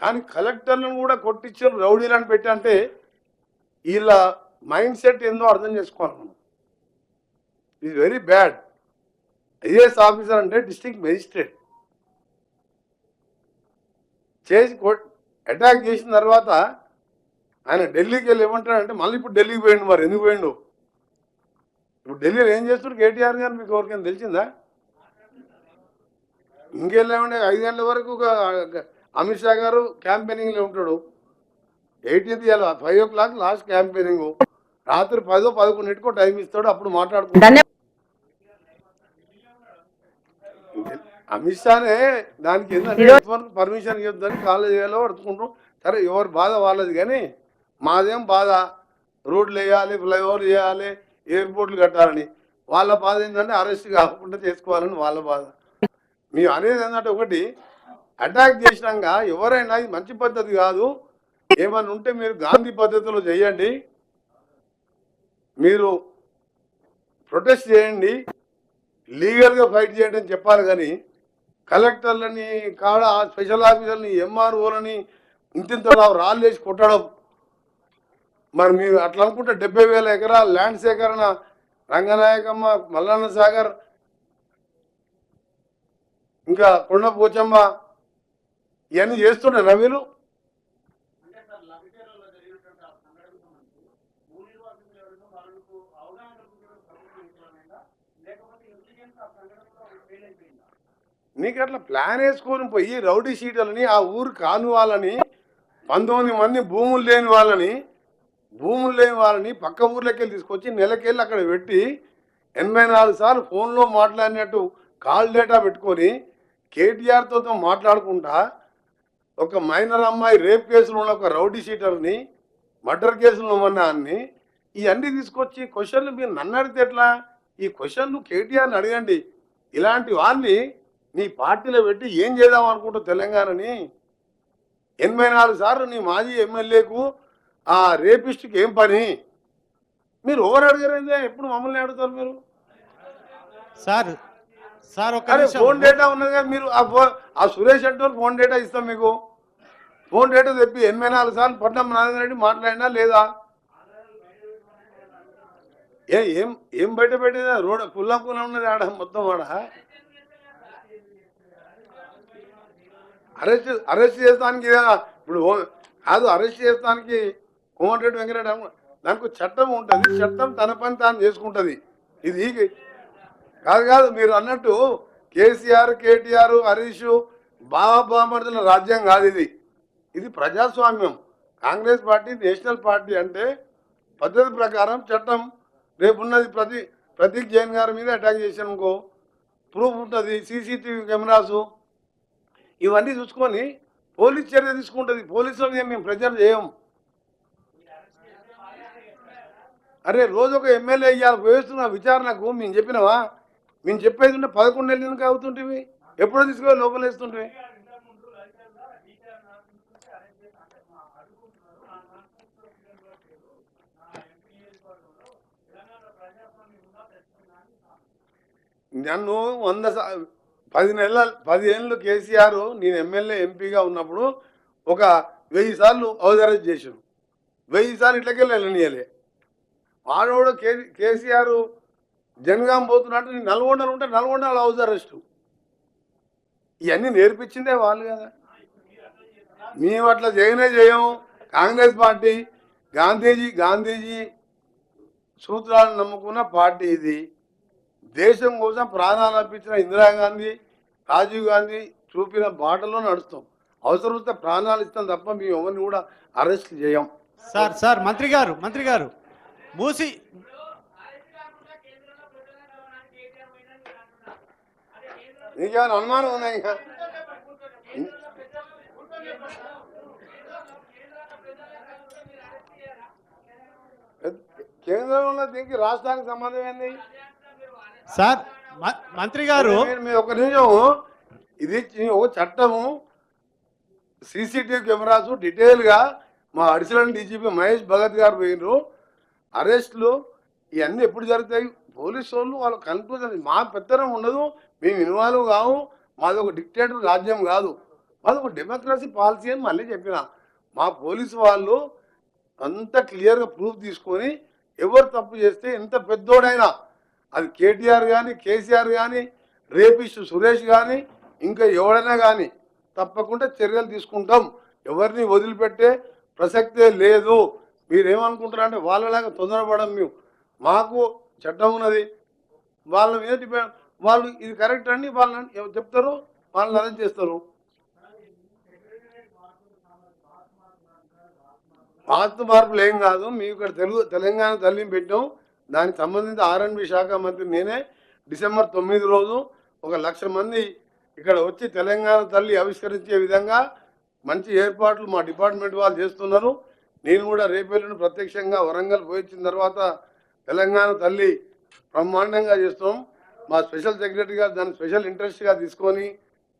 కానీ కలెక్టర్లను కూడా కొట్టించారు రౌడీలను పెట్టి అంటే వీళ్ళ మైండ్ సెట్ ఏందో అర్థం చేసుకోవాలి మనం. It's very bad. IAS officer అంటే డిస్ట్రిక్ట్ మెజిస్ట్రేట్ చేసి అటాక్ చేసిన తర్వాత ఆయన ఢిల్లీకి వెళ్ళి ఏమంటాడంటే మళ్ళీ ఇప్పుడు ఢిల్లీకి పోయిండు. మరి ఎందుకు పోయిండు? ఇప్పుడు ఢిల్లీలో ఏం చేస్తున్నారు కేటీఆర్ గారు మీకు ఎవరికైనా తెలిసిందా? ఇంకెళ్ళామంటే 5 గంటల వరకు అమిత్ షా గారు క్యాంపెయినింగ్లో ఉంటాడు. 18th 5 o'clock last campaigning. రాత్రి 10, 11 టైం ఇస్తాడు, అప్పుడు మాట్లాడుకుంటాడు. అమిత్ షానే దానికి ఏంటంటే పర్మిషన్ ఇవ్వద్దని కాలేజీలో అడుచుకుంటాం. సరే ఎవరు బాధ వాళ్ళది, కానీ మాదేం బాధ రోడ్లు వేయాలి, ఫ్లైఓవర్లు వేయాలి, ఎయిర్పోర్ట్లు కట్టాలని. వాళ్ళ బాధ ఏంటంటే అరెస్ట్ కాకుండా చేసుకోవాలని వాళ్ళ బాధ. మేము అనేది ఏంటంటే ఒకటి అటాక్ చేసినాక ఎవరైనా ఇది మంచి పద్ధతి కాదు, ఏమన్నా ఉంటే మీరు గాంధీ పద్ధతిలో చేయండి, మీరు ప్రొటెస్ట్ చేయండి, లీగల్గా ఫైట్ చేయండి అని చెప్పాలి. కానీ కలెక్టర్లని కాడ స్పెషల్ ఆఫీసర్ని ఎంఆర్ఓలని ఇంతింత రాళ్ళు వేసి కొట్టడం. మరి మీరు అట్లా అనుకుంటే 70,000 ఎకరాల ల్యాండ్ సేకరణ రంగనాయకమ్మ, మల్లన్న సాగర్, ఇంకా కొండ పోచమ్మ ఇవన్నీ చేస్తున్నారా మీరు? నీకు అట్లా ప్లాన్ వేసుకొని పోయి రౌడీ షీటర్లని ఆ ఊరు కాని వాళ్ళని 19 మంది భూములు లేని వాళ్ళని పక్క ఊర్లోకి వెళ్ళి తీసుకొచ్చి నెలకెళ్ళి అక్కడ పెట్టి 84 సార్లు ఫోన్లో మాట్లాడినట్టు కాల్ డేటా పెట్టుకొని కేటీఆర్తో మాట్లాడుకుంటా ఒక మైనర్ అమ్మాయి రేప్ కేసులో ఉన్న ఒక రౌడీ షీటర్ని, మర్డర్ కేసులో ఉన్నాన్ని ఇవన్నీ తీసుకొచ్చి క్వశ్చన్లు మీరు నన్ను అడిగితే ఎట్లా? ఈ క్వశ్చన్లు కేటీఆర్ని అడగండి. ఇలాంటి వాళ్ళని నీ పార్టీలో పెట్టి ఏం చేద్దాం అనుకుంటావు తెలంగాణని? 84 సార్లు నీ మాజీ ఎమ్మెల్యేకు ఆ రేపిస్ట్కి ఏం పని? మీరు ఓవర్ అడిగారైతే ఎప్పుడు మమ్మల్ని అడుగుతారు మీరు? అరే ఫోన్ డేటా ఉన్నది కదా, మీరు ఆ సురేష్ అంటే ఫోన్ డేటా ఇస్తాం మీకు. ఫోన్ డేటా తెప్పి 84 సార్లు పట్నం నారాయణ రెడ్డి మాట్లాడినా లేదా? ఏం బయట పెట్టేదా? రోడ్ కుల్లా ఉన్నది ఆడ మొత్తం ఆడ. అరెస్ట్ చేస్తానికి ఇప్పుడు కాదు, అరెస్ట్ చేస్తానికి కోమటిరెడ్డి వెంకటరెడ్డి దానికి చట్టం ఉంటుంది, చట్టం తన పని తాను చేసుకుంటుంది. ఇది కాదు మీరు అన్నట్టు కేసీఆర్, కేటీఆర్, హరీష్ బాబామర్దుల రాజ్యం కాదు ఇది. ఇది ప్రజాస్వామ్యం. కాంగ్రెస్ పార్టీ నేషనల్ పార్టీ అంటే పద్ధతి ప్రకారం చట్టం. రేపున్నది ప్రతీక్ జైన్ గారి మీద అటాక్ చేసానుకో ప్రూఫ్ ఉంటుంది, సీసీటీవీ కెమెరాసు ఇవన్నీ చూసుకొని పోలీస్ చర్య తీసుకుంటుంది. పోలీసులు మేము ప్రెజర్ చేయం. అరే రోజు ఒక ఎమ్మెల్యే ఇవాళ వేస్తున్న విచారణకు మేము చెప్పినావా? మేము చెప్పేది ఉంటే 11 నెలలు ఎందుకు అవుతుంటివి? ఎప్పుడో తీసుకొని లోపల వేస్తుంటివి. నన్ను 10 ఏళ్ళు కేసీఆర్ నేను ఎమ్మెల్యే ఎంపీగా ఉన్నప్పుడు ఒక 1000 సార్లు హౌస్ అరెస్ట్ చేశాను. 1000 సార్లు ఇట్లకెళ్ళి వెళ్ళనియలే. వాడోడు కేసీఆర్ జనగాం పోతున్నట్టు నేను నల్గొండలు ఉంటే నల్గొండలో హౌస్ అరెస్టు. ఇవన్నీ నేర్పించిందే వాళ్ళు కదా. మేము అట్లా చేయము. కాంగ్రెస్ పార్టీ గాంధీజీ సూత్రాలను నమ్ముకున్న పార్టీ ఇది. దేశం కోసం ప్రాణాలు అర్పించిన ఇందిరాగాంధీ, రాజీవ్ గాంధీ చూపిన బాటలో నడుస్తాం. అవసరం వస్తే ప్రాణాలు ఇస్తాం తప్ప మేము ఎవరిని కూడా అరెస్ట్ చేయం. సార్ మంత్రి గారు మూసి నీకేమైనా అనుమానం ఉన్నాయి? కేంద్రంలో దీనికి రాష్ట్రానికి సంబంధం ఏంది? సార్ మంత్రి గారు మీరు ఒక నిమిషం, ఇది ఒక చట్టము, సీసీటీవీ కెమెరాస్ డీటెయిల్గా మా అడిషనల్ డీజీపీ మహేష్ భగత్ గారు పోయినరు. అరెస్టులు ఇవన్నీ ఎప్పుడు జరుగుతాయి? పోలీసు వాళ్ళు వాళ్ళు కన్క్లూజన్. మా పెత్తనం ఉండదు, మేము ఇన్వాల్వ్ కావు, మాది ఒక డిక్టేటర్ రాజ్యం కాదు. అది ఒక డెమోక్రసీ పాలసీ అని మళ్ళీ చెప్పిన. మా పోలీసు వాళ్ళు అంత క్లియర్గా ప్రూఫ్ తీసుకొని ఎవరు తప్పు చేస్తే ఎంత పెద్దోడైనా, అది కేటీఆర్ కానీ, కేసీఆర్ కానీ, రేపిస్ట్ సురేష్ కానీ, ఇంకా ఎవడైనా కానీ తప్పకుండా చర్యలు తీసుకుంటాం. ఎవరిని వదిలిపెట్టే ప్రసక్తే లేదు. మీరేమనుకుంటారంటే వాళ్ళలాగా తొందరపడం మేము. మాకు చట్టం ఉన్నది, వాళ్ళ మీద డిపెండ్. వాళ్ళు ఇది కరెక్ట్ అండి వాళ్ళని చెప్తారు, వాళ్ళని అరెస్ట్ చేస్తారు. వాస్తు మార్పులు ఏం కాదు. మేము ఇక్కడ తెలంగాణ తల్లిని పెట్టాం. దానికి సంబంధించి R&B శాఖ మంత్రి నేనే. డిసెంబర్ 9 రోజు 1,00,000 మంది ఇక్కడ వచ్చి తెలంగాణ తల్లి ఆవిష్కరించే విధంగా మంచి ఏర్పాట్లు మా డిపార్ట్మెంట్ వాళ్ళు చేస్తున్నారు. నేను కూడా రేపేళ్ళను ప్రత్యక్షంగా వరంగల్ పోయించిన తర్వాత తెలంగాణ తల్లి బ్రహ్మాండంగా చేస్తాం. మా స్పెషల్ సెక్రటరీ గారు దాన్ని స్పెషల్ ఇంట్రెస్ట్గా తీసుకొని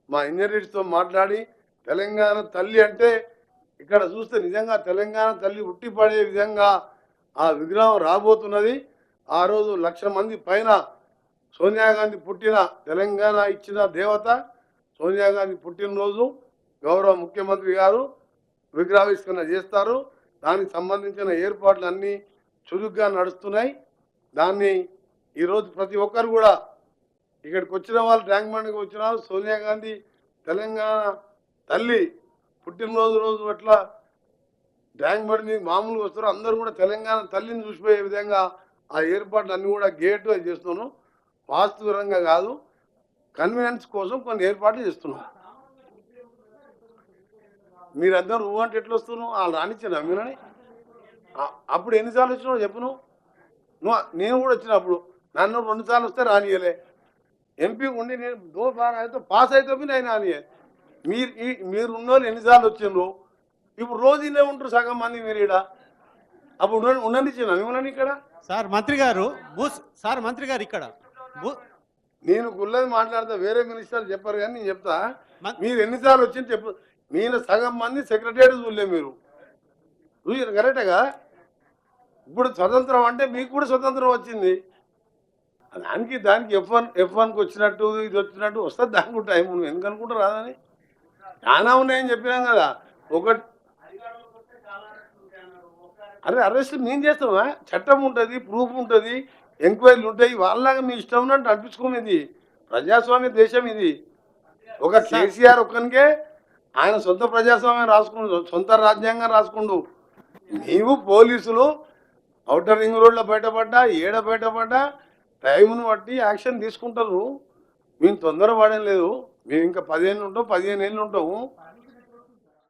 మా ఇంజనీర్స్తో మాట్లాడి తెలంగాణ తల్లి అంటే ఇక్కడ చూస్తే నిజంగా తెలంగాణ తల్లి ఉట్టిపడే విధంగా ఆ విగ్రహం రాబోతున్నది. ఆ రోజు 1,00,000 మంది పైన సోనియా గాంధీ పుట్టిన తెలంగాణ ఇచ్చిన దేవత సోనియా గాంధీ పుట్టినరోజు గౌరవ ముఖ్యమంత్రి గారు విగ్రహావిష్కరణ చేస్తారు. దానికి సంబంధించిన ఏర్పాట్లు అన్నీ చురుగ్గా నడుస్తున్నాయి. దాన్ని ఈరోజు ప్రతి ఒక్కరు కూడా ఇక్కడికి వచ్చిన వాళ్ళు ట్యాంక్ బండ్కి వచ్చిన వాళ్ళు సోనియా గాంధీ తెలంగాణ తల్లి పుట్టినరోజు రోజు అట్లా ట్యాంక్ బండ్ మీద మామూలుగా వస్తారు. అందరూ కూడా తెలంగాణ తల్లిని చూసిపోయే విధంగా ఆ ఏర్పాట్లు అన్నీ కూడా గేటు అది చేస్తున్నాం. వాస్తుపరంగా కాదు, కన్వీనియన్స్ కోసం కొన్ని ఏర్పాట్లు చేస్తున్నాం. మీరందరూ నువ్వు అంటే ఎట్లా వస్తున్నావు? వాళ్ళు రానిచ్చాను మీరని. అప్పుడు ఎన్నిసార్లు వచ్చినావు చెప్పు నువ్వు. నేను కూడా వచ్చినప్పుడు నన్ను 2 సార్లు వస్తే రానియలే. ఎంపీ ఉండి నేను అయితే పాస్ అయితే నేను రానియే. మీరు ఉన్నోళ్ళు ఎన్నిసార్లు వచ్చిండ్రు? ఇప్పుడు రోజు ఇల్లే ఉంటారు సగం మంది మీరు ఇక్కడ. అప్పుడు ఉండనిచ్చిన మిమ్మల్ని ఇక్కడ. సార్ మంత్రి గారు ఇక్కడ నేను గుళ్ళది మాట్లాడతా, వేరే మినిస్టర్ చెప్పారు కానీ నేను చెప్తా. మీరు ఎన్నిసార్లు వచ్చింది చెప్పు. నేను సగం మంది సెక్రటరీ చూడలే. మీరు చూసారు కరెక్టేగా. ఇప్పుడు స్వతంత్రం అంటే మీకు కూడా స్వతంత్రం వచ్చింది. దానికి F1కి వచ్చినట్టు ఇది వచ్చినట్టు వస్తుంది. దానికి టైం నువ్వు ఎందుకు అనుకుంటా రాదని. చాలా ఉన్నాయని చెప్పినాం కదా. ఒకటి అరెస్ట్ నేను చేస్తామా? చట్టం ఉంటుంది, ప్రూఫ్ ఉంటుంది, ఎంక్వైరీలు ఉంటాయి. వాళ్ళలాగా మీ ఇష్టం ఉన్నట్టు అనిపించుకునేది ప్రజాస్వామ్య దేశం ఇది. ఒక కేసీఆర్ ఒక్కనికే ఆయన సొంత ప్రజాస్వామ్యం రాసుకుండు, సొంత రాజ్యాంగం రాసుకుండు. నీవు పోలీసులు ఔటర్ రింగ్ రోడ్లో బయటపడ్డా బయటపడ్డా టైంను బట్టి యాక్షన్ తీసుకుంటారు. మేము తొందర పడేం లేదు. మేము ఇంకా 15 ఏళ్ళు ఉంటాము.